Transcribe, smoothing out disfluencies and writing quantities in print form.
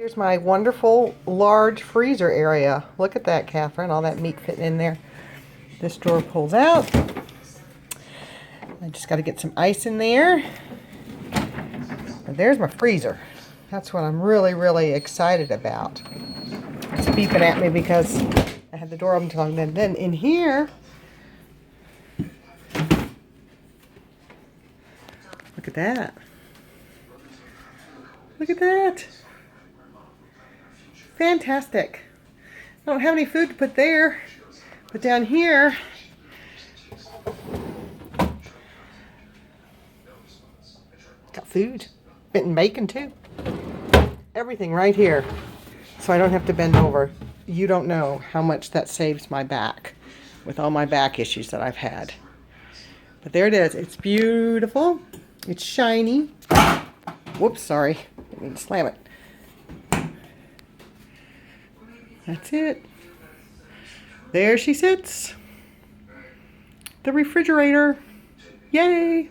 Here's my wonderful large freezer area. Look at that, Catherine, all that meat fitting in there. This drawer pulls out. I just got to get some ice in there. And there's my freezer. That's what I'm really, really excited about. It's beeping at me because I had the door open too long. Then in here, look at that. Look at that. Fantastic. I don't have any food to put there, but down here, got food. Been bacon too. Everything right here. So I don't have to bend over. You don't know how much that saves my back with all my back issues that I've had. But there it is. It's beautiful. It's shiny. Whoops, sorry. Didn't mean to slam it. That's it. There she sits. The refrigerator. Yay!